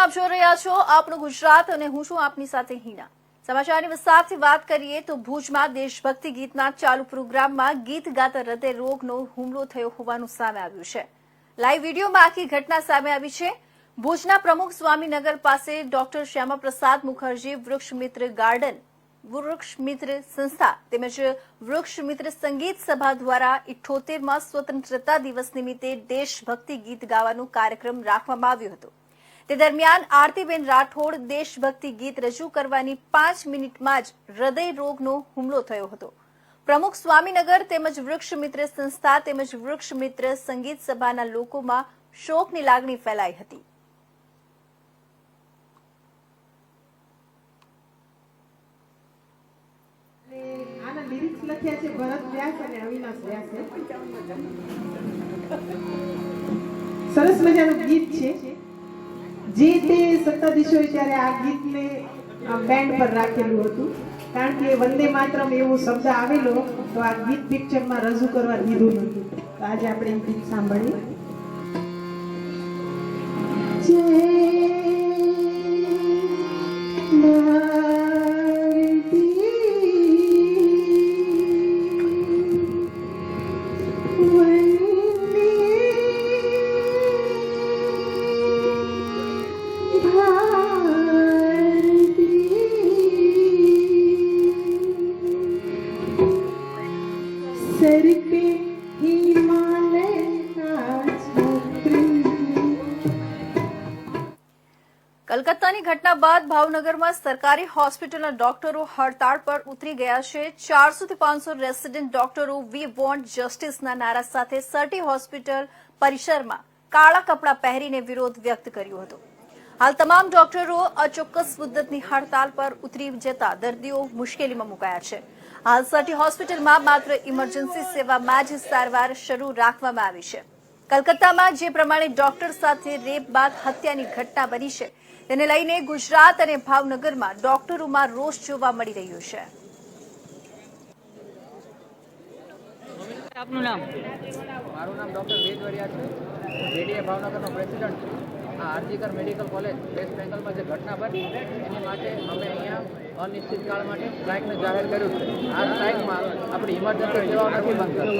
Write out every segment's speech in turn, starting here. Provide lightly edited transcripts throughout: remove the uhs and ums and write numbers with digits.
આપ જોઈ રહ્યા છો આપણું ગુજરાત અને હું છું આપની સાથે હિના। સમાચારની વિસ્તારથી વાત કરીએ તો ભુજમાં દેશભક્તિ ગીતના ચાલુ પ્રોગ્રામમાં ગીત ગાતા હૃદય રોગનો હુમલો થયો હોવાનું સામે આવ્યું છે। લાઈવ વિડીયોમાં આખી ઘટના સામે આવી છે। ભુજના પ્રમુખ સ્વામીનગર પાસે ડોક્ટર શ્યામાપ્રસાદ મુખર્જી વૃક્ષ મિત્ર ગાર્ડન, વૃક્ષ મિત્ર સંસ્થા તેમજ વૃક્ષ મિત્ર સંગીત સભા દ્વારા 78માં સ્વતંત્રતા દિવસ નિમિત્તે દેશભક્તિ ગીત ગાવાનો કાર્યક્રમ રાખવામાં આવ્યો હતો। તે દરમિયાન આરતીબેન રાઠોડ દેશભક્તિ ગીત રજૂ કરવાની 5 મિનિટમાં જ હૃદય રોગનો હુમલો થયો હતો। પ્રમુખ સ્વામીનગર તેમજ વૃક્ષ મિત્ર સંસ્થા તેમજ વૃક્ષ મિત્ર સંગીત સભાના લોકોમાં શોકની લાગણી ફેલાઈ હતી। આના લિરિક્સ લખ્યા છે ભરત વ્યાસ અને અવિનાશ વ્યાસે। સરસ મજાનું ગીત છે। જે તે સત્તાધીશોએ ત્યારે આ ગીતને બેન્ડ પર રાખેલું હતું, કારણ કે વંદે માતરમ એવો શબ્દ આવેલો તો આ ગીત પિક્ચરમાં રજૂ કરવા દીધું નહોતું। તો આજે આપણે એ ગીત સાંભળીએ। કલકત્તાની ઘટના બાદ ભાવનગરમાં સરકારી હોસ્પિટલના ડોક્ટરો હડતાળ પર ઉતરી ગયા છે। 400 થી 500 રેસિડેન્ટ ડોક્ટરો વી વોન્ટ જસ્ટિસના નારા સાથે સરટી હોસ્પિટલ પરિસરમાં કાળા કપડાં પહેરીને વિરોધ વ્યક્ત કર્યો હતો। હાલ તમામ ડોક્ટરો અચોક્કસ મુદ્દતની હડતાળ પર ઉતરી જતા દર્દીઓ મુશ્કેલીમાં મુકાયા છે। હાલ સરટી હોસ્પિટલમાં માત્ર ઇમરજન્સી સેવામાં જ સારવાર શરૂ રાખવામાં આવી છે। કલકત્તામાં જે પ્રમાણે ડોક્ટર સાથે રેપ બાદ હત્યાની ઘટના બની છે તેને લઈને ગુજરાત અને ભાવનગરમાં ડોક્ટરોમાં રોષ જોવા મળી રહ્યો છે। આપનું નામ? મારું નામ ડોક્ટર વેદવરિયા છે। જેડીએ ભાવનગરનો પ્રેસિડન્ટ છું। આ આરજીકર મેડિકલ કોલેજ વેસ્ટ બેંગલમાં જે ઘટના બની એની માટે અમે અહીંયા અનિશ્ચિત કાળ માટે સ્ટ્રાઇકને જાહેર કર્યું છે। આ સ્ટ્રાઇકમાં આપણી ઇમરજન્સી સેવાઓ નથી બંધ કરતા,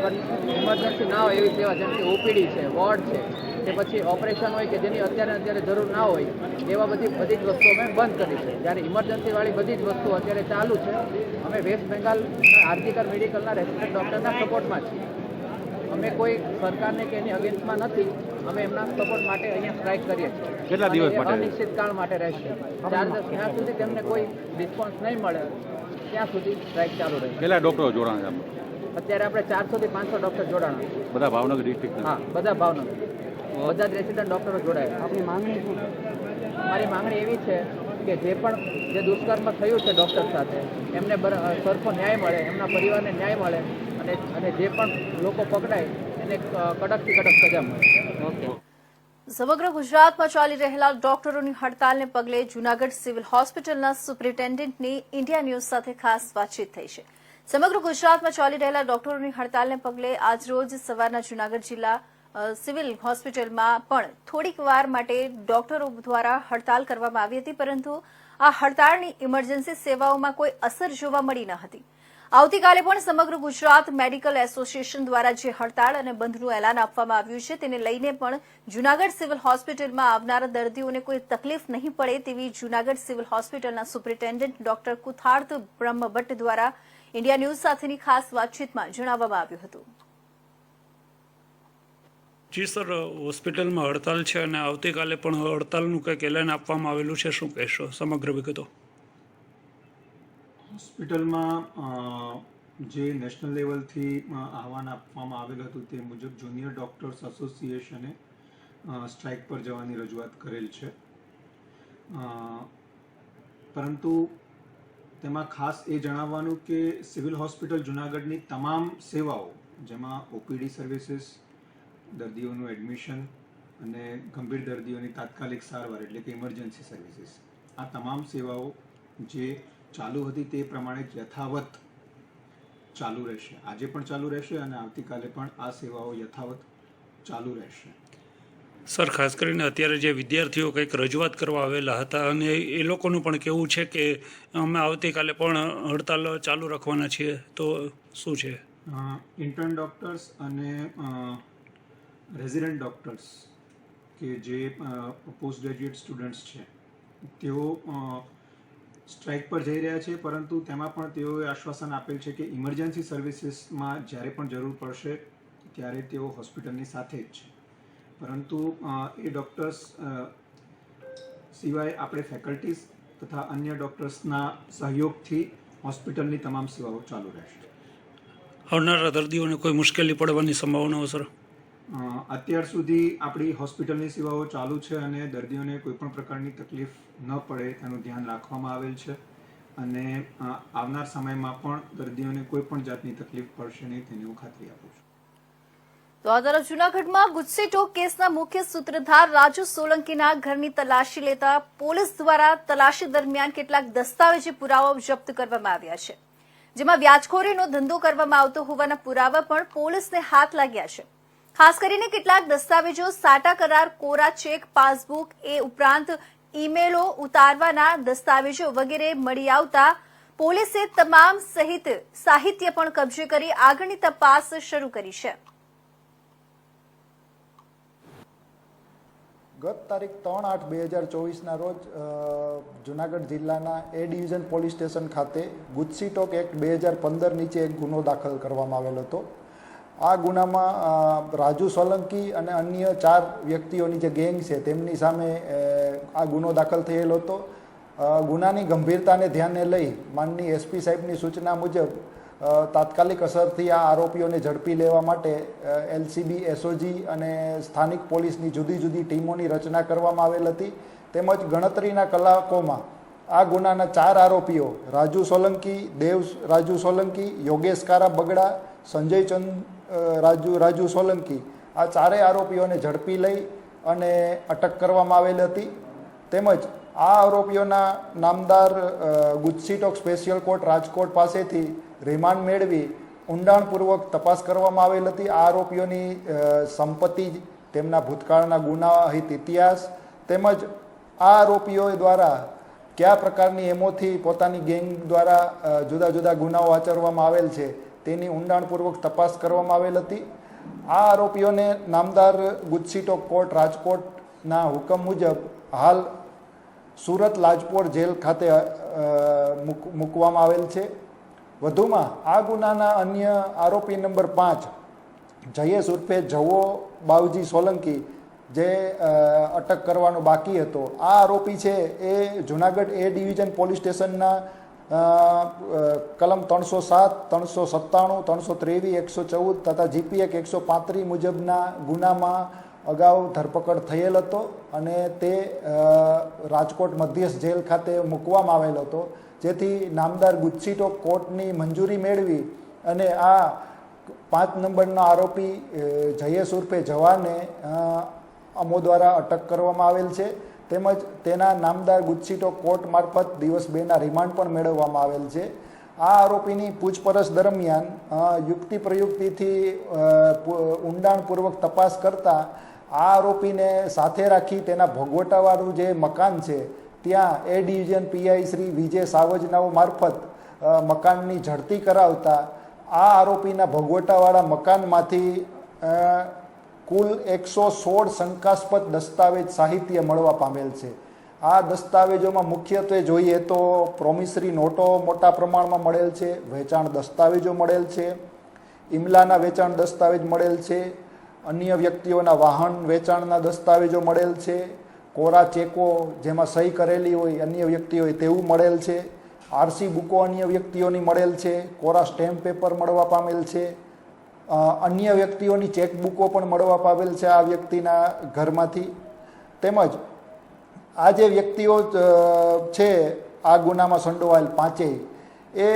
પણ ઇમરજન્સી ના હોય એવી સેવા જેમ કે ઓપીડી છે, વોર્ડ છે, કે પછી ઓપરેશન હોય કે જેની અત્યારે જરૂર ના હોય એવા બધી જ વસ્તુઓ અમે બંધ કરી છે। જ્યારે ઇમરજન્સીવાળી બધી જ વસ્તુઓ અત્યારે ચાલુ છે। અમે વેસ્ટ બેંગાલ આરજીકર મેડિકલના રેસિડેન્ટ ડૉક્ટરના સપોર્ટમાં છીએ। અમે કોઈ સરકારને કે એની અગેન્સ્ટમાં નથી, અમે એમના સપોર્ટ માટે અહીંયા સ્ટ્રાઇક કરીએ છીએ। કેટલા દિવસ માટે? અનિશ્ચિત કાળ માટે રહેશે। જ્યાં સુધી તેમને કોઈ રિસ્પોન્સ નહીં મળે ત્યાં સુધી સ્ટ્રાઇક ચાલુ રહેશે। કેટલા ડોક્ટરો જોડાણા છે? અત્યારે આપણે 400 થી 500 ડોક્ટર જોડાણા છે। બધા ભાવનગર ડિસ્ટ્રિક્ટ? હા, બધા ભાવનગર, બધા જ રેસિડન્ટ ડોક્ટરો જોડાયા। આપની માંગણી શું? મારી માંગણી એવી છે કે જે દુષ્કર્મ થયું છે ડોક્ટર સાથે એમને સરખો ન્યાય મળે, એમના પરિવારને ન્યાય મળે અને જે પણ લોકો પકડાય એને કડકથી કડક સજા મળે। સમગ્ર ગુજરાતમાં ચાલી રહેલા ડોક્ટરોની હડતાલને પગલે જૂનાગઢ સિવિલ હોસ્પિટલના સુપ્રિન્ટેન્ડન્ટની ઇન્ડિયા ન્યૂઝ સાથે ખાસ વાતચીત થઈ છે। સમગ્ર ગુજરાતમાં ચાલી રહેલા ડોક્ટરોની હડતાલને પગલે આજરોજ સવારના જૂનાગઢ જિલ્લા સિવિલ હોસ્પિટલમાં પણ થોડીક વાર માટે ડોક્ટરો દ્વારા હડતાલ કરવામાં આવી હતી, પરંતુ આ હડતાળની ઇમરજન્સી સેવાઓમાં કોઈ અસર જોવા મળી ન હતી। આવતીકાલે પણ સમગ્ર ગુજરાત મેડિકલ એસોસિએશન દ્વારા જે હડતાળ અને બંધનું એલાન આપવામાં આવ્યું છે તેને લઈને પણ જૂનાગઢ સિવિલ હોસ્પિટલમાં આવનારા દર્દીઓને કોઈ તકલીફ નહીં પડે તેવી જૂનાગઢ સિવિલ હોસ્પિટલના સુપ્રિન્ટેન્ડન્ટ ડોક્ટર કુથાર્થ બ્રહ્મભટ્ટ દ્વારા ઇન્ડિયા ન્યૂઝ સાથેની ખાસ વાતચીતમાં જણાવવામાં આવ્યું હતું। જી સર, હોસ્પિટલમાં હડતાલ છે અને આવતીકાલે પણ હડતાલનું કંઈક એલાન આપવામાં આવેલું છે, શું કહેશો? સમગ્ર વિગતો? હોસ્પિટલમાં જે નેશનલ લેવલથી આહવાન આપવામાં આવેલું હતું તે મુજબ જુનિયર ડૉક્ટર્સ એસોસિએશને સ્ટ્રાઇક પર જવાની રજૂઆત કરેલ છે, પરંતુ તેમાં ખાસ એ જણાવવાનું કે સિવિલ હોસ્પિટલ જૂનાગઢની તમામ સેવાઓ, જેમાં ઓપીડી સર્વિસીસ, દર્દીઓનું એડમિશન અને ગંભીર દર્દીઓની તાત્કાલિક સારવાર એટલે કે ઇમરજન્સી સર્વિસીસ, આ તમામ સેવાઓ જે ચાલુ હતી તે પ્રમાણે યથાવત ચાલુ રહેશે। આજે પણ ચાલુ રહેશે અને આવતીકાલે પણ આ સેવાઓ યથાવત ચાલુ રહેશે। સર, ખાસ કરીને અત્યારે જે વિદ્યાર્થીઓ કંઈક રજૂઆત કરવા આવેલા હતા અને એ લોકોનું પણ કહેવું છે કે અમે આવતીકાલે પણ હડતાલ ચાલુ રાખવાના છીએ, તો શું છે? ઇન્ટર્ન ડૉક્ટર્સ અને રેઝિડન્ટ ડૉક્ટર્સ કે જે પોસ્ટ ગ્રેજ્યુએટ સ્ટુડન્ટ્સ છે તેઓ સ્ટ્રાઇક પર જઈ રહ્યા છે, પરંતુ તેમાં પણ તેઓએ આશ્વાસન આપેલ છે કે ઇમરજન્સી સર્વિસીસમાં જ્યારે પણ જરૂર પડશે ત્યારે તેઓ હોસ્પિટલની સાથે જ છે. પરંતુ એ ડૉક્ટર્સ સિવાય આપણે ફેકલ્ટીઝ તથા અન્ય ડૉક્ટર્સના સહયોગથી હોસ્પિટલની તમામ સેવાઓ ચાલુ રહેશે. આવનારા દર્દીઓને કોઈ મુશ્કેલી પડવાની સંભાવનાઓ, સર? અત્યાર સુધી આપણી હોસ્પિટલની સેવાઓ ચાલુ છે અને દર્દીઓને કોઈપણ પ્રકારની તકલીફ ન પડે તેનું ધ્યાન રાખવામાં આવેલ છે અને આવનાર સમયમાં પણ દર્દીઓને કોઈપણ જાતની તકલીફ પડશે નહીં તેની હું ખાતરી આપું છું. તો આ તરફ જૂનાગઢમાં ગુજસીટોક કેસના મુખ્ય સૂત્રધાર રાજુ સોલંકીના ઘરની તલાશી લેતા પોલીસ દ્વારા તલાશી દરમિયાન કેટલાક દસ્તાવેજી પુરાવાઓ જપ્ત કરવામાં આવ્યા છે, જેમાં વ્યાજખોરીનો ધંધો કરવામાં આવતો હોવાના પુરાવા પણ પોલીસને હાથ લાગ્યા છે. ખાસ કરીને કેટલાક દસ્તાવેજો, સાટા કરાર, કોરા ચેક, પાસબુક, એ ઉપરાંત ઈમેલો ઉતારવાના દસ્તાવેજો વગેરે મળી આવતા પોલીસે તમામ સહિત સાહિત્ય પણ કબજે કરી આગળની તપાસ શરૂ કરી છે. ગત તારીખ 3/8/2024ના રોજ જૂનાગઢ જિલ્લાના એ ડિવિઝન પોલીસ સ્ટેશન ખાતે ગુજસીટોક એક્ટ 2015 નીચે એક ગુનો દાખલ કરવામાં આવેલ હતો. આ ગુનામાં રાજુ સોલંકી અને અન્ય 4 વ્યક્તિઓની જે ગેંગ છે તેમની સામે આ ગુનો દાખલ થયેલો હતો. ગુનાની ગંભીરતાને ધ્યાને લઈ માનની એસપી સાહેબની સૂચના મુજબ તાત્કાલિક અસરથી આ આરોપીઓને ઝડપી લેવા માટે એલસીબી, એસઓજી અને સ્થાનિક પોલીસની જુદી જુદી ટીમોની રચના કરવામાં આવેલ હતી. તેમજ ગણતરીના કલાકોમાં આ ગુનાના 4 આરોપીઓ રાજુ સોલંકી, દેવ રાજુ સોલંકી, યોગેશ કારા બગડા, સંજય ચંદ રાજુ સોલંકી, આ 4 આરોપીઓને ઝડપી લઈ અને અટક કરવામાં આવેલ હતી. તેમજ આ આરોપીઓના નામદાર ગુજસીટોક સ્પેશિયલ કોર્ટ રાજકોટ પાસેથી રિમાન્ડ મેળવી ઊંડાણપૂર્વક તપાસ કરવામાં આવેલ હતી. આ આરોપીઓની સંપત્તિ, તેમના ભૂતકાળના ગુનાહિત ઇતિહાસ તેમજ આ આરોપીઓ દ્વારા કયા પ્રકારની એમોથી પોતાની ગેંગ દ્વારા જુદા જુદા ગુનાઓ આચરવામાં આવેલ છે તેની ઊંડાણપૂર્વક તપાસ કરવામાં આવેલ હતી. આ આરોપીઓને નામદાર ગુજસીટોક કોર્ટ રાજકોટના હુકમ મુજબ હાલ સુરત લાજપોર જેલ ખાતે મૂકવામાં આવેલ છે. વધુમાં આ ગુનાના અન્ય આરોપી નંબર 5 જયેશ ઉર્ફે જવો બાવજી સોલંકી જે અટક કરવાનો બાકી હતો, આ આરોપી છે એ જૂનાગઢ એ ડિવિઝન પોલીસ સ્ટેશનના કલમ 307, 397, 323, 114 તથા જીપી એક્ટ 135 મુજબના ગુનામાં અગાઉ ધરપકડ થયેલ હતો અને તે રાજકોટ મધ્યસ્થ જેલ ખાતે મૂકવામાં આવેલ હતો, જેથી નામદાર ગુજસીટોક કોર્ટની મંજૂરી મેળવી અને આ 5 નંબરના આરોપી જયેશ ઉર્ફે જવાને અમો દ્વારા અટક કરવામાં આવેલ છે. તેમજ તેના નામદાર ગુજસીટોક કોર્ટ મારફત દિવસ 2ના રિમાન્ડ પણ મેળવવામાં આવેલ છે. આ આરોપીની પૂછપરછ દરમિયાન યુક્તિ પ્રયુક્તિથી ઊંડાણપૂર્વક તપાસ કરતા આ આરોપીને સાથે રાખી તેના ભોગવટાવાળું જે મકાન છે ત્યાં એ ડિવિઝન પીઆઈ શ્રી વિજય સાવજનાઓ મારફત મકાનની ઝડપી કરાવતા આ આરોપીના ભોગવટાવાળા મકાનમાંથી કુલ 116 શંકાસ્પદ દસ્તાવેજ સાહિત્ય મળવા પામેલ છે. આ દસ્તાવેજોમાં મુખ્યત્વે જોઈએ તો પ્રોમિસરી નોટો મોટા પ્રમાણમાં મળેલ છે, વેચાણ દસ્તાવેજો મળેલ છે, ઇમલાના વેચાણ દસ્તાવેજ મળેલ છે, અન્ય વ્યક્તિઓના વાહન વેચાણના દસ્તાવેજો મળેલ છે, કોરા ચેકો જેમાં સહી કરેલી હોય અન્ય વ્યક્તિઓએ તેવું મળેલ છે, આરસી બુકો અન્ય વ્યક્તિઓની મળેલ છે, કોરા સ્ટેમ્પ પેપર મળવા પામેલ છે, અન્ય વ્યક્તિઓની ચેકબુકો પણ મળવા પામેલ છે આ વ્યક્તિના ઘરમાંથી. તેમજ આ જે વ્યક્તિઓ છે આ ગુનામાં સંડોવાયેલ 5 એ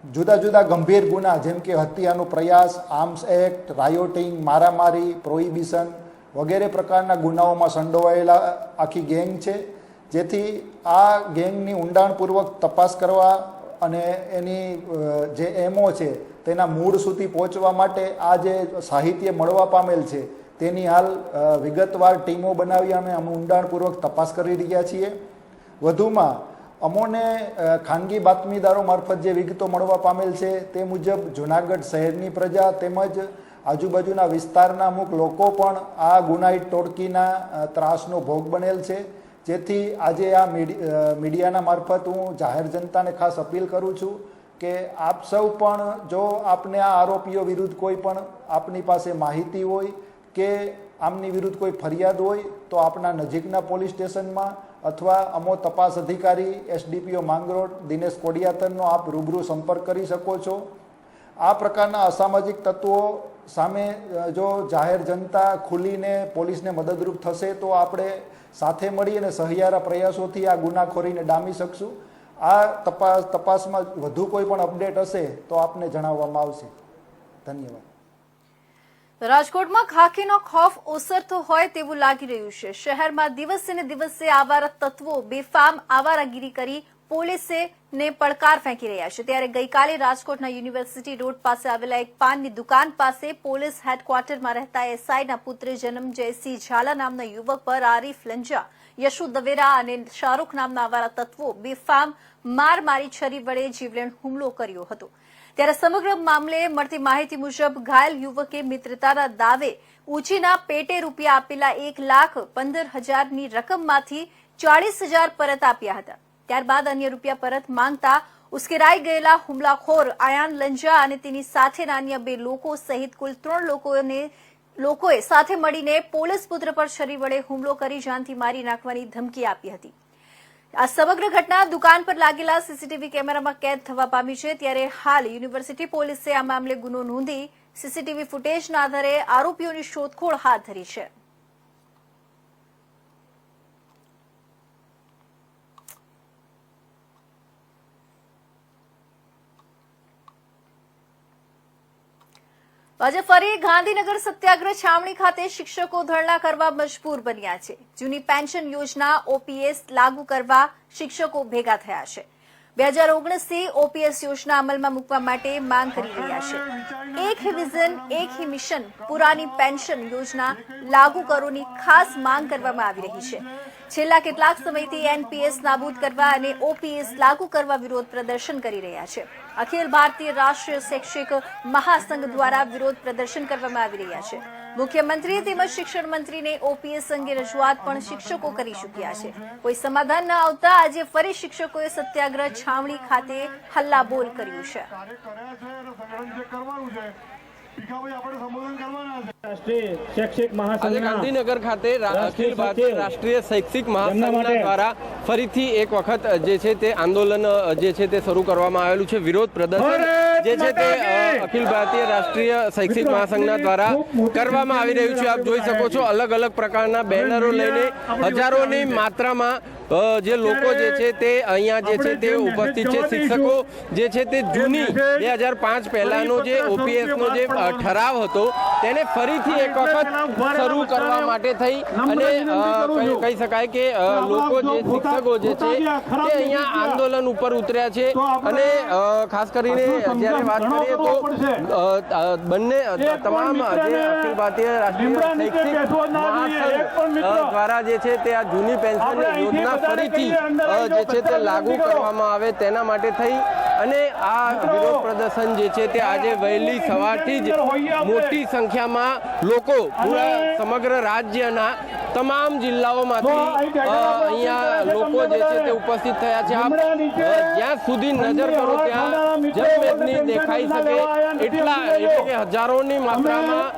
જુદા જુદા ગંભીર ગુના જેમ કે હત્યાનો પ્રયાસ, આર્મ્સ એક્ટ, રાયોટિંગ, મારામારી, પ્રોહિબિશન વગેરે પ્રકારના ગુનાઓમાં સંડોવાયેલા આખી ગેંગ છે, જેથી આ ગેંગની ઊંડાણપૂર્વક તપાસ કરવા અને એની જે એમો છે તેના મૂળ સુધી પહોંચવા માટે આ જે સાહિત્ય મળવા પામેલ છે તેની હાલ વિગતવાર ટીમો બનાવી અને અમે ઊંડાણપૂર્વક તપાસ કરી રહ્યા છીએ. વધુમાં અમોને ખાનગી બાતમીદારો મારફત જે વિગતો મળવા પામેલ છે તે મુજબ જૂનાગઢ શહેરની પ્રજા તેમજ આજુબાજુના વિસ્તારના અમુક લોકો પણ આ ગુનાહિત ટોળકીના ત્રાસનો ભોગ બનેલ છે. જેથી આજે આ મીડિયાના મારફત હું જાહેર જનતાને ખાસ અપીલ કરું છું કે આપ સૌ પણ જો આપને આ આરોપીઓ વિરુદ્ધ કોઈ પણ આપની પાસે માહિતી હોય કે આમની વિરુદ્ધ કોઈ ફરિયાદ હોય તો આપના નજીકના પોલીસ સ્ટેશનમાં અથવા અમો તપાસ અધિકારી એસડીપીઓ માંગરોળ દિનેશ કોડિયાતરનો આપ રૂબરૂ સંપર્ક કરી શકો છો. આ પ્રકારના અસામાજિક તત્વો સામે જો જાહેર જનતા ખુલીને પોલીસને મદદરૂપ થશે તો આપણે સાથે મળી અને સહિયારા પ્રયાસોથી આ ગુનાખોરીને ડામી શકશું. આ તપાસમાં વધુ કોઈ પણ અપડેટ હશે તો આપને જણાવવામાં આવશે. ધન્યવાદ. રાજકોટમાં ખાખીનો ખોફ ઓસરતો હોય તેવું લાગી રહ્યું છે. શહેરમાં દિવસે ને દિવસે આવારા તત્વો બેફામ આવારાગીરી કરી પોલીસે ને પડકાર ફેંકી રહ્યા છે. ત્યારે ગઈકાલે રાજકોટના યુનિવર્સિટી રોડ પાસે આવેલા એક પાનની દુકાન પાસે પોલીસ હેડક્વાર્ટરમાં રહેતા એસઆઈના પુત્ર જન્મજયસિંહ ઝાલા નામના યુવક પર આરીફ લંજા, યશુ દવેરા અને શાહરૂખ નામના આવારા તત્વો બેફામ માર મારી છરી વડે જીવલેણ હુમલો કર્યો હતો. ત્યારે સમગ્ર મામલે મળતી માહિતી મુજબ ઘાયલ યુવકે મિત્રતાના દાવે ઉછીના પેટે રૂપિયા આપેલા 1,15,000ની રકમમાંથી 40,000 પરત આપ્યા હતા. ત્યારબાદ અન્ય રૂપિયા પરત માંગતા ઉશ્કેરાઈ ગયેલા હુમલાખોર આયાન લંજા અને તેની સાથેના અન્ય 2 લોકો સહિત કુલ 3 લોકોએ સાથે મળીને પોલીસ પુત્ર પર છરી વડે હુમલો કરી જાનથી મારી નાખવાની ધમકી આપી હતી. આ સમગ્ર ઘટના દુકાન પર લાગેલા સીસીટીવી કેમેરામાં કેદ થવા પામી છે. ત્યારે હાલ યુનિવર્સિટી પોલીસે આ મામલે ગુનો નોંધી સીસીટીવી ફૂટેજના આધારે આરોપીઓની શોધખોળ હાથ ધરી છે. આજે ફરી ગાંધીનગર સત્યાગ્રહ છાવણી ખાતે શિક્ષકો ધરણા કરવા મજબૂર બન્યા છે. જૂની પેન્શન યોજના ઓપીએસ લાગુ કરવા શિક્ષકો ભેગા થયા છે. 2019થી ઓપીએસ યોજના અમલમાં મૂકવા માટે માંગ કરી રહ્યા છે. એક હી વિઝન એક હી મિશન પુરાની પેન્શન યોજના લાગુ કરોની ખાસ માંગ કરવામાં આવી રહી છે. છેલ્લા કેટલાક સમયથી એનપીએસ નાબૂદ કરવા અને ઓપીએસ લાગુ કરવા વિરોધ પ્રદર્શન કરી રહ્યા છે. અખિલ ભારતીય રાષ્ટ્રીય શૈક્ષિક મહાસંઘ દ્વારા વિરોધ પ્રદર્શન કરવામાં આવી રહ્યા છે. મુખ્યમંત્રી તેમજ શિક્ષણ મંત્રીને ઓપીએસ અંગે રજૂઆત પણ શિક્ષકો કરી ચૂક્યા છે. કોઈ સમાધાન ન આવતા આજે ફરી શિક્ષકોએ સત્યાગ્રહ છાવણી ખાતે હલ્લાબોલ કર્યું છે. આજે ગાંધીનગર ખાતે અખિલ ભારતીય રાષ્ટ્રીય શૈક્ષિક મહાસંઘ દ્વારા ફરીથી એક વખત જે છે તે આંદોલન જે છે તે શરૂ કરવામાં આવેલું છે. વિરોધ પ્રદર્શન જે છે તે અખિલ ભારતીય રાષ્ટ્રીય શૈક્ષિક મહાસંઘના દ્વારા કરવામાં આવી રહ્યું છે. આપ જોઈ શકો છો અલગ અલગ પ્રકારના બેનરો લઈને હજારોની માત્રામાં જે લોકો જે છે તે અહીંયા જે છે તે ઉપસ્થિત છે. શિક્ષકો જે છે તે જૂની 2005 પહેલાનો જે ઓપીએસનો જે ઠરાવ હતો તેને ફરીથી એક વખત શરૂ કરવા માટે થઈ અને કહી શકાય કે લોકો જે શિક્ષકો જે છે તે અહીંયા આંદોલન ઉપર ઉતર્યા છે. અને ખાસ કરીને જ્યારે વાત કરીએ તો બંને તમામ જે અખિલ ભારતીય રાષ્ટ્રીય શૈક્ષિક મહાસંઘ દ્વારા જે છે તે આ જૂની પેન્શન યોજના ફરીથી જે છે તે લાગુ કરવામાં આવે તેના માટે થઈ અને આ વિરોધ પ્રદર્શન જે છે તે આજે વહેલી સવારથી જ મોટી સંખ્યામાં લોકો પૂરા સમગ્ર રાજ્યના તમામ જિલ્લાઓમાંથી અહીંયા લોકો જે છે તે ઉપસ્થિત થયા છે. આપ જ્યાં સુધી નજર કરો ત્યાં જનમેદની દેખાઈ શકે એટલા એટલે કે હજારોની માત્રામાં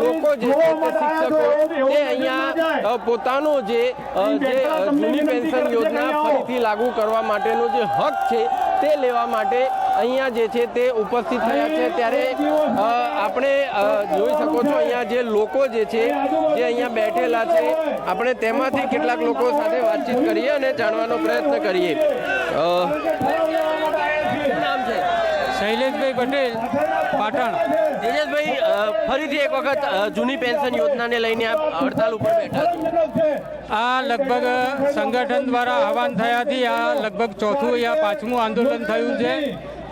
લોકો જે છે તે શિક્ષકો તે અહીંયા પોતાનો જે જૂની પેન્શન યોજના ફરીથી લાગુ કરવા માટેનો જે હક છે તે લેવા માટે અહીંયા જે છે તે ઉપસ્થિત થયા છે. ત્યારે આપણે જોઈ શકો છો અહીંયા જે લોકો જે છે જે અહીંયા બેઠેલા છે આપણે તેમાંથી કેટલાક લોકો સાથે વાતચીત કરીએ અને જાણવાનો પ્રયત્ન કરીએ. શું નામ છે? શૈલેષભાઈ પટેલ, પાટણ. તેજસભાઈ, ફરીથી એક વખત જૂની પેન્શન યોજનાને લઈને આપ હડતાલ ઉપર બેઠા છો. આ લગભગ સંગઠન દ્વારા આહવાન થયાથી આ લગભગ ચોથું યા પાંચમું આંદોલન થયું છે.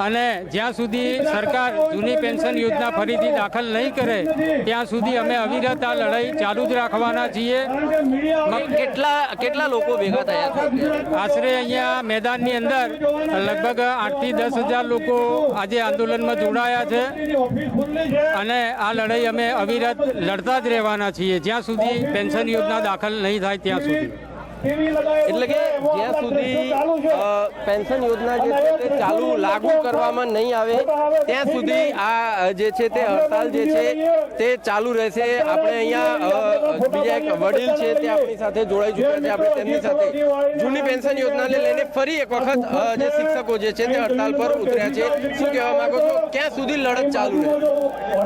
અને જ્યાં સુધી સરકાર જૂની પેન્શન યોજના ફરીથી દાખલ નહીં કરે ત્યાં સુધી અમે અવિરત આ લડાઈ ચાલુ જ રાખવાના છીએ. કેટલા લોકો ભેગા થયા છે? આશરે અહીંયા મેદાનની અંદર લગભગ 8 થી 10,000 લોકો આજે આંદોલનમાં જોડાયા છે અને આ લડાઈ અમે અવિરત લડતા જ રહેવાના છીએ જ્યાં સુધી પેન્શન યોજના દાખલ નહીં થાય ત્યાં સુધી. એટલે કે જ્યાં સુધી પેન્શન યોજના જે છે તે ચાલુ લાગુ કરવામાં નહીં આવે ત્યાં સુધી આ જે છે તે હડતાલ જે છે તે ચાલુ રહેશે. આપણે અહીંયા બીજા એક વડીલ છે તે આપણી સાથે જોડાઈ ચૂક્યા છે. આપણે તેમની સાથે જૂની પેન્શન યોજનાને લઈને ફરી એક વખત જે શિક્ષકો જે છે તે હડતાલ પર ઉતર્યા છે. શું કહેવા માંગો છો? ક્યાં સુધી લડત ચાલુ રહે?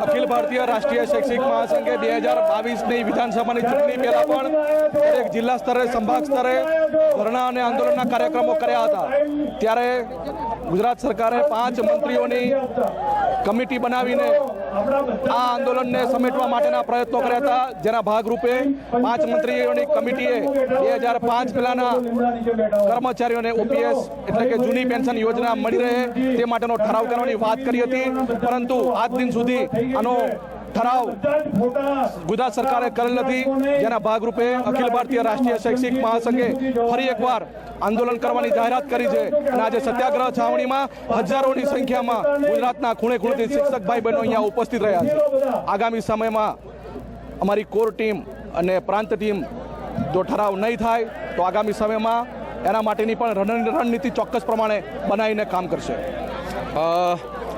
અખિલ ભારતીય રાષ્ટ્રીય શૈક્ષિક મહાસંઘે 2022ની વિધાનસભાની ચૂંટણી પહેલા પણ દરેક જિલ્લા સ્તરે સંભાગ સ્તરે ધરણા અને આંદોલનના કાર્યક્રમો કર્યા હતા. ત્યારે ગુજરાત સરકારે 5 મંત્રીઓની કમિટી બનાવીને આ આંદોલનને સમેટવા માટેના પ્રયત્નો કર્યા હતા, જેના ભાગરૂપે 5 મંત્રીઓની કમિટીએ 2005 પહેલાના કર્મચારીઓને ઓપીએસ એટલે કે જૂની પેન્શન યોજના મળી રહે તે માટેનો ઠરાવ કરવાની વાત કરી હતી. પરંતુ આજ દિન સુધી આનો ઠરાવ ગુજરાત સરકારે કરેલ નથી, જેના ભાગરૂપે અખિલ ભારતીય રાષ્ટ્રીય શૈક્ષિક મહાસંઘે ફરી એકવાર આંદોલન કરવાની જાહેરાત કરી છે. અને આજે સત્યાગ્રહ છાવણીમાં હજારોની સંખ્યામાં ગુજરાતના ખૂણે ખૂણેથી શિક્ષક ભાઈ બહેનો અહીંયા ઉપસ્થિત રહ્યા છે. આગામી સમયમાં અમારી કોર ટીમ અને પ્રાંત ટીમ જો ઠરાવ નહીં થાય તો આગામી સમયમાં એના માટેની પણ રણનીતિ ચોક્કસ પ્રમાણે બનાવીને કામ કરશે.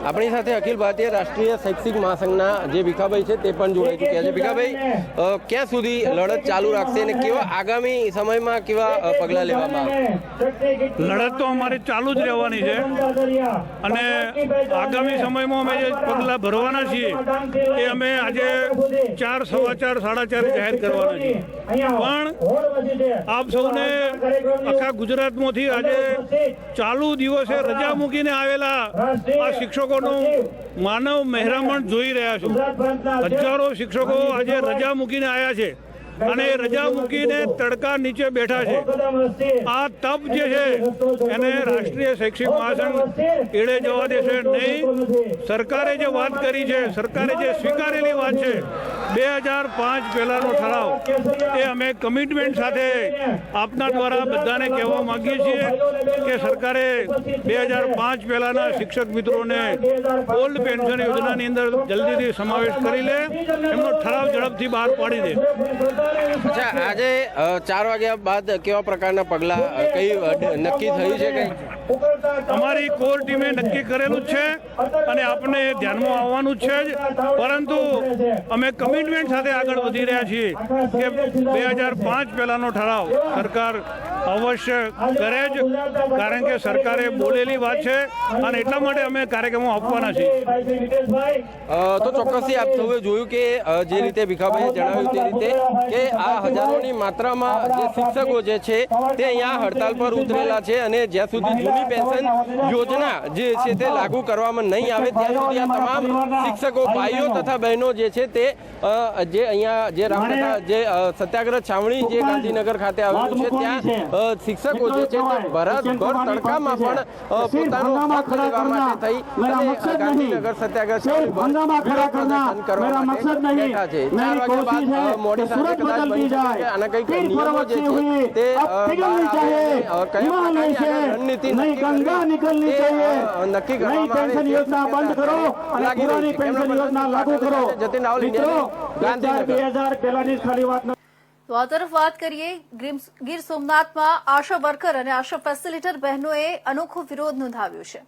આપણી સાથે અખિલ ભારતીય રાષ્ટ્રીય શૈક્ષિક મહાસંઘના જે ભીખાભાઈ છે તે પણ જોડાઈ ચૂક્યા છે. ભીખાભાઈ, ક્યાં સુધી લડત ચાલુ રાખશે અને કેવા આગામી સમયમાં કેવા પગલાં લેવામાં આવશે? લડત તો અમારી ચાલુ જ રહેવાની છે અને આગામી સમયમાં અમે જે પગલાં ભરવાના છીએ એ અમે આજે 4, 4:15, 4:30 જાહેર કરવાના છીએ. પણ આપ સૌને આખા ગુજરાતમાંથી આજે ચાલુ દિવસે રજા મૂકીને આવેલા આ શિક્ષકોનું માનવ મહેરામણ જોઈ રહ્યા છો. હજારો શિક્ષકો આજે રજા મૂકીને આવ્યા છે અને રજા મૂકીને તડકા નીચે બેઠા છે. આ તપ જે છે એને રાષ્ટ્રીય શૈક્ષિક મહાસંઘ એળે જવા દેશે નહીં. સરકારે જે વાત કરી છે, સરકારે જે સ્વીકારેલી વાત છે 2005 પહેલાનો ઠરાવ, એ અમે કમિટમેન્ટ સાથે આપના દ્વારા બધાને કહેવા માંગીએ છીએ કે સરકારે 2005 પહેલાના શિક્ષક મિત્રોને ઓલ્ડ પેન્શન યોજનાની અંદર જલ્દીથી સમાવેશ કરી લે, એમનો ઠરાવ ઝડપથી બહાર પાડી દે. અચ્છા, આજે 4 વાગ્યા બાદ કેવા પ્રકારના પગલાં કઈ નક્કી થયું છે? કઈ અમારી કોર ટીમે નક્કી કરેલું જ છે અને આપને ધ્યાનમાં આવવાનું જ છે જ. પરંતુ અમે કમિટમેન્ટ સાથે આગળ વધી રહ્યા છીએ કે 2005 પહેલાનો ઠરાવ સરકાર અવશ્ય કરે જ, કારણ કે સરકારે બોલેલી વાત છે અને એટલા માટે અમે કાર્યક્રમો આપવાના છીએ. તો ચોક્કસથી આપ સૌએ જોયું કે જે રીતે ભીખાભાઈએ જણાવ્યું તે રીતે કે આ હજારોની માત્રામાં જે શિક્ષકો જે છે તે અહીંયા હડતાલ પર ઉતરેલા છે અને જ્યાં સુધી જૂની પેન્શન યોજના જે છે તે લાગુ કરવામાં નહીં આવે ત્યાં સુધી આ તમામ શિક્ષકો ભાઈઓ તથા બહેનો જે છે તે જે અહીંયા જે રામકથા જે સત્યાગ્રહ છાવણી જે ગાંધીનગર ખાતે આવેલું છે ત્યાં શિક્ષકો જે છે તે ભર તડકામાં પણ પોતાનો હક લેવા માટે થઈ અને ગાંધીનગર સત્યાગ્રહ છાવણી પ્રદર્શન કરવા માટે બેઠા છે. 4 વાગ્યા બાદ મોડી સાંજે કદાચ બની શકે કે આના કંઈક નિયમો જે છે તે રણનીતિ નક્કી કરવામાં આવે. જતીન રાવલ, ગાંધીનગર. તો આ તરફ વાત કરીએ, ગીર સોમનાથમાં આશા વર્કર અને આશા ફેસિલિટર બહેનોએ અનોખો વિરોધ નોંધાવ્યો છે.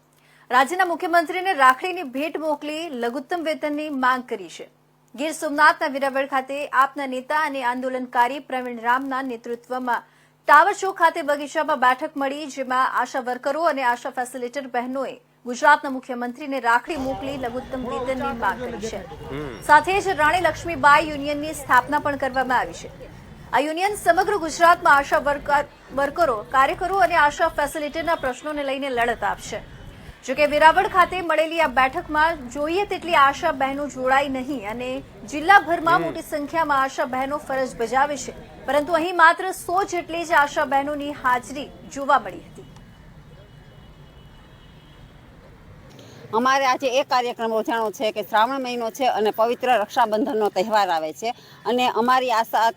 રાજ્યના મુખ્યમંત્રીને રાખડીની ભેટ મોકલી લઘુત્તમ વેતનની માંગ કરી છે. ગીર સોમનાથના વેરાવળ ખાતે આપના નેતા અને આંદોલનકારી પ્રવીણ રામના નેતૃત્વમાં ટાવર ચોક ખાતે બગીચામાં બેઠક મળી, જેમાં આશા વર્કરો અને આશા ફેસિલિટર બહેનોએ ગુજરાતના મુખ્યમંત્રીને રાખડી મોકલી લઘુત્તમ વેતનની માંગ કરી છે. સાથે જ રાણી લક્ષ્મીબાઈ યુનિયનની સ્થાપના પણ કરવામાં આવી છે. આ યુનિયન સમગ્ર ગુજરાતમાં આશા વર્કરો, કાર્યકરો અને આશા ફેસિલિટીના પ્રશ્નોને લઈને લડત આપશે. જોકે વેરાવળ ખાતે મળેલી આ બેઠકમાં જોઈએ તેટલી આશા બહેનો જોડાઈ નહીં અને જિલ્લાભરમાં મોટી સંખ્યામાં આશા બહેનો ફરજ બજાવે છે, પરંતુ અહીં માત્ર 100 જેટલી જ આશા બહેનોની હાજરી જોવા મળી હતી. અમારે આજે એ કાર્યક્રમ યોજાણો છે કે શ્રાવણ મહિનો છે અને પવિત્ર રક્ષાબંધનનો તહેવાર આવે છે અને અમારી આશા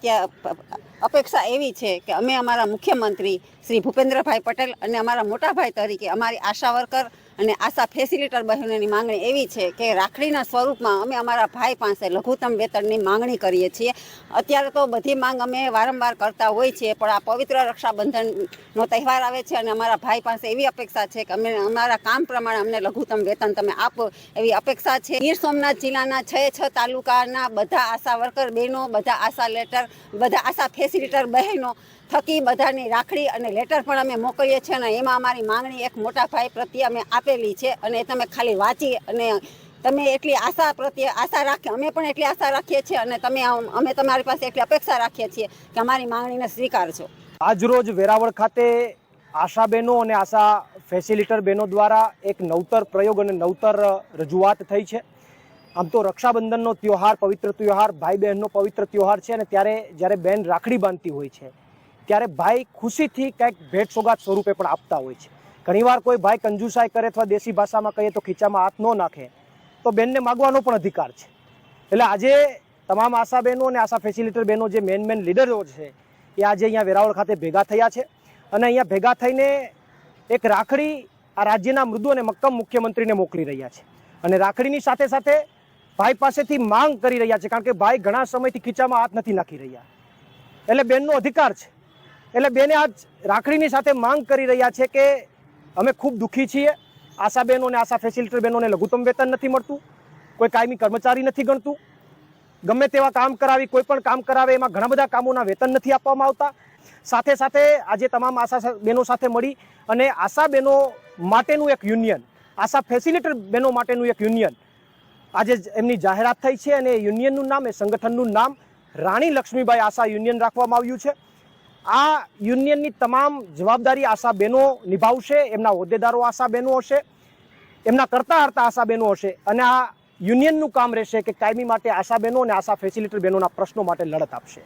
અપેક્ષા એવી છે કે અમે અમારા મુખ્યમંત્રી શ્રી ભૂપેન્દ્રભાઈ પટેલ અને અમારા મોટાભાઈ તરીકે અમારી આશા વર્કર અને આશા ફેસિલિટર બહેનોની માંગણી એવી છે કે રાખડીના સ્વરૂપમાં અમે અમારા ભાઈ પાસે લઘુત્તમ વેતનની માંગણી કરીએ છીએ. અત્યારે તો બધી માંગ અમે વારંવાર કરતા હોય છીએ, પણ આ પવિત્ર રક્ષાબંધનનો તહેવાર આવે છે અને અમારા ભાઈ પાસે એવી અપેક્ષા છે કે અમે અમારા કામ પ્રમાણે અમને લઘુત્તમ વેતન તમે આપો એવી અપેક્ષા છે. ગીર સોમનાથ જિલ્લાના 6 તાલુકાના બધા આશા વર્કર બહેનો, બધા આશા લેટર, બધા આશા ફેસિલિટર બહેનો થકી બધાની રાખડી અને લેટર પણ અમે મોકલીએ છીએ અને એમાં અમારી માંગણી એક મોટા ભાઈ પ્રત્યે અમે આપેલી છે અને તમે ખાલી વાંચી અને તમે એટલી આશા પ્રત્યે આશા રાખી, અમે પણ એટલી આશા રાખીએ છીએ અને અમે તમારી પાસે એટલી અપેક્ષા રાખીએ છીએ કે અમારી માંગણીને સ્વીકારજો. આજરોજ વેરાવળ ખાતે આશા બહેનો અને આશા ફેસિલિટર બહેનો દ્વારા એક નવતર પ્રયોગ અને નવતર રજૂઆત થઈ છે. આમ તો રક્ષાબંધનનો ત્યોહાર, પવિત્ર ત્યોહાર, ભાઈ બહેનનો પવિત્ર ત્યોહાર છે અને ત્યારે જ્યારે બહેન રાખડી બાંધતી હોય છે ત્યારે ભાઈ ખુશીથી કંઈક ભેટ સોગાદ સ્વરૂપે પણ આપતા હોય છે. ઘણીવાર કોઈ ભાઈ કંજુસાઈ કરે અથવા દેશી ભાષામાં કહીએ તો ખીચામાં હાથ ન નાખે તો બેનને માગવાનો પણ અધિકાર છે. એટલે આજે તમામ આશા બહેનો અને આશા ફેસિલિટર બહેનો જે મેન લીડરો છે એ આજે અહીંયા વેરાવળ ખાતે ભેગા થયા છે અને અહીંયા ભેગા થઈને એક રાખડી આ રાજ્યના મૃદુ અને મક્કમ મુખ્યમંત્રીને મોકલી રહ્યા છે અને રાખડીની સાથે સાથે ભાઈ પાસેથી માંગ કરી રહ્યા છે, કારણ કે ભાઈ ઘણા સમયથી ખીચામાં હાથ નથી નાખી રહ્યા, એટલે બેનનો અધિકાર છે. એટલે બેને આજ રાખડીની સાથે માંગ કરી રહ્યા છે કે અમે ખૂબ દુઃખી છીએ, આશા બહેનો અને આશા ફેસિલિટર બહેનોને લઘુત્તમ વેતન નથી મળતું, કોઈ કાયમી કર્મચારી નથી ગણતું, ગમે તેવા કામ કરાવી કોઈ પણ કામ કરાવે એમાં ઘણા બધા કામોના વેતન નથી આપવામાં આવતા. સાથે સાથે આજે તમામ આશા બહેનો સાથે મળી અને આશા બહેનો માટેનું એક યુનિયન, આશા ફેસિલિટર બહેનો માટેનું એક યુનિયન આજે એમની જાહેરાત થઈ છે અને યુનિયનનું નામ, એ સંગઠનનું નામ રાણી લક્ષ્મીબાઈ આશા યુનિયન રાખવામાં આવ્યું છે. આ યુનિયનની તમામ જવાબદારી આશા બહેનો નિભાવશે, એમના હોદ્દેદારો આશા બહેનો હશે, એમના કરતા હરતા આશા બહેનો હશે અને આ યુનિયનનું કામ રહેશે કે કાયમી માટે આશા બહેનો અને આશા ફેસિલિટર બહેનોના પ્રશ્નો માટે લડત આપશે.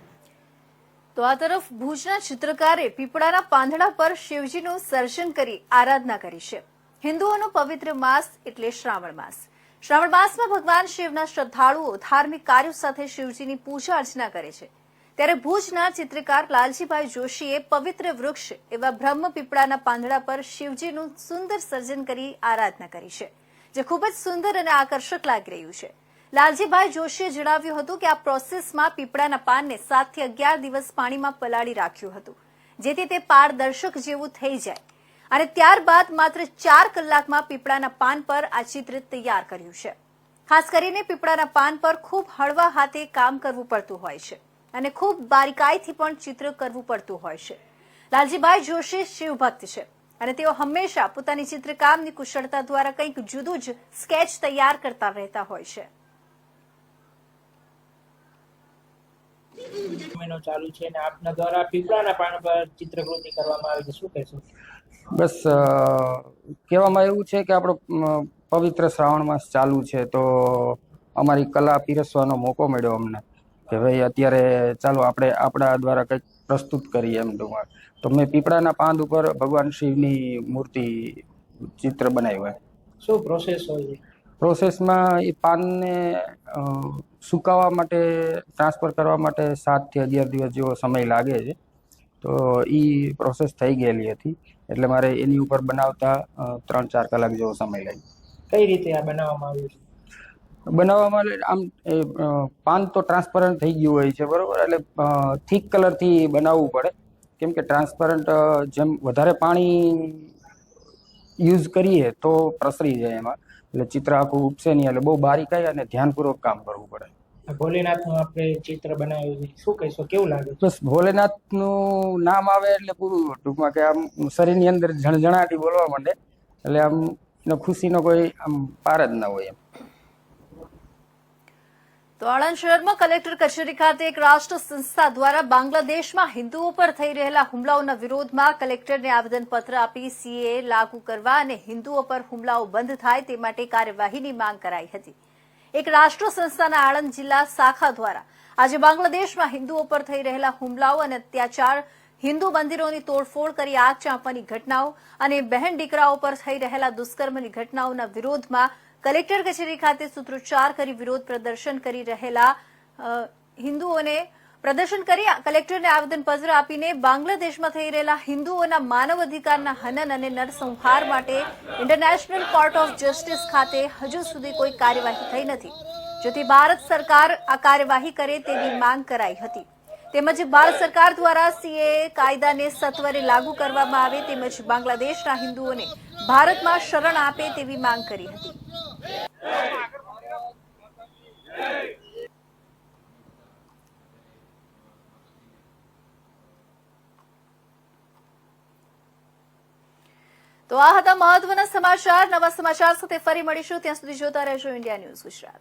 તો આ તરફ ભુજના ચિત્રકારે પીપળાના પાંદડા પર શિવજીનું સર્જન કરી આરાધના કરી છે. હિન્દુઓનો પવિત્ર માસ એટલે શ્રાવણ માસ. શ્રાવણ માસમાં ભગવાન શિવના શ્રદ્ધાળુઓ ધાર્મિક કાર્યો સાથે શિવજીની પૂજા અર્ચના કરે છે. ત્યારે ભુજના ચિત્રકાર લાલજીભાઈ જોશીએ પવિત્ર વૃક્ષ એવા બ્રહ્મ પીપળાના પાંદડા પર શિવજીનું સુંદર સર્જન કરી આરાધના કરી છે, જે ખૂબ જ સુંદર અને આકર્ષક લાગી રહ્યું છે. લાલજીભાઈ જોશીએ જણાવ્યું હતું કે આ પ્રોસેસમાં પીપળાના પાનને 7 થી 11 દિવસ પાણીમાં પલાળી રાખ્યું હતું, જેથી તે પારદર્શક જેવું થઈ જાય અને ત્યારબાદ માત્ર 4 કલાકમાં પીપળાના પાન પર આ ચિત્ર તૈયાર કર્યું છે. ખાસ કરીને પીપળાના પાન પર ખૂબ હળવા હાથે કામ કરવું પડતું હોય છે અને ખૂબ બારીકાઈથી પણ ચિત્ર કરવું પડતું હોય છે. લાલજીભાઈ જોશી શિવભક્ત છે અને તેઓ હંમેશા પોતાની ચિત્રકામની કુશળતા દ્વારા કંઈક જુદું જ સ્કેચ તૈયાર કરતા રહેતા હોય છે. મહિનો ચાલુ છે અને આપના દ્વારા પીપળાના પાન પર ચિત્રકૃતિ કરવામાં આવી છે, શું કહેશો? બસ કહેવામાં એવું છે કે આપણો પવિત્ર શ્રાવણ માસ ચાલુ છે તો અમારી કલા પીરસવાનો મોકો મળ્યો અમને કે ભાઈ અત્યારે ચાલો આપણે આપણા દ્વારા કંઈક પ્રસ્તુત કરીએ એમ. તો મેં પીપળાના પાંદ ઉપર ભગવાન શિવની મૂર્તિ ચિત્ર બનાવ્યું. શું પ્રોસેસ હોય છે? પ્રોસેસમાં એ પાનને સુકાવવા માટે, ટ્રાન્સફર કરવા માટે 7 થી 11 દિવસ જેવો સમય લાગે છે. તો એ પ્રોસેસ થઈ ગયેલી હતી એટલે મારે એની ઉપર બનાવતા 3-4 કલાક જેવો સમય લાગ્યો. કઈ રીતે આ બનાવવામાં આવ્યું છે? બનાવવામાં આમ પાન તો ટ્રાન્સપરન્ટ થઈ ગયું હોય છે, બરોબર, એટલે થીક કલરથી બનાવવું પડે, કેમ કે ટ્રાન્સપરન્ટ જેમ વધારે પાણી યુઝ કરીએ તો પ્રસરી જાય એમાં, એટલે ચિત્ર આખું ઉપસે નહીં, એટલે બહુ બારીકાઈ અને ધ્યાનપૂર્વક કામ કરવું પડે. ભોલેનાથનું આપણે ચિત્ર બનાવ્યું છે, શું કહેશો, કેવું લાગે? બસ ભોલેનાથનું નામ આવે એટલે પૂરું, ટૂંકમાં કે આમ શરીરની અંદર ઝણઝણાટી બોલવા માંડે, એટલે આમ ખુશીનો કોઈ આમ પાર જ ના હોય એમ. તો આણંદ શહેરમાં કલેક્ટર કચેરી ખાતે એક રાષ્ટ્ર સંસ્થા દ્વારા બાંગ્લાદેશમાં હિન્દુઓ પર થઈ રહેલા હુમલાઓના વિરોધમાં કલેક્ટરને આવેદનપત્ર આપી સીએએ લાગુ કરવા અને હિન્દુઓ પર હુમલાઓ બંધ થાય તે માટે કાર્યવાહીની માંગ કરાઈ હતી. એક રાષ્ટ્ર સંસ્થાના આણંદ જિલ્લા શાખા દ્વારા આજે બાંગ્લાદેશમાં હિન્દુઓ પર થઈ રહેલા હુમલાઓ અને અત્યાચાર હિન્દુ મંદિરોની તોડફોડ કરી આગ ચાંપવાની ઘટનાઓ અને બહેન દીકરાઓ પર થઈ રહેલા દુષ્કર્મની ઘટનાઓના વિરોધમાં કલેક્ટર કચેરી ખાતે સૂત્રોચ્ચાર કરી વિરોધ પ્રદર્શન કરી રહેલા હિન્દુઓને પ્રદર્શન કરી કલેક્ટરને આવેદનપત્ર આપીને બાંગ્લાદેશમાં થઈ રહેલા હિન્દુઓના માનવ અધિકારના હનન અને નરસંહાર માટે ઇન્ટરનેશનલ કોર્ટ ઓફ જસ્ટિસ ખાતે હજુ સુધી કોઈ કાર્યવાહી થઈ નથી, જેથી ભારત સરકાર આ કાર્યવાહી કરે તેવી માંગ કરાઈ હતી. તેમજ ભારત સરકાર દ્વારા સીએએ કાયદાને સત્વરે લાગુ કરવામાં આવે તેમજ બાંગ્લાદેશના હિન્દુઓને ભારતમાં શરણ આપે તેવી માંગ કરી હતી. તો આ હતા મહત્વના સમાચાર. નવા સમાચાર સાથે ફરી મળીશું. ત્યાં સુધી જોતા રહેજો ઇન્ડિયા ન્યૂઝ ગુજરાત.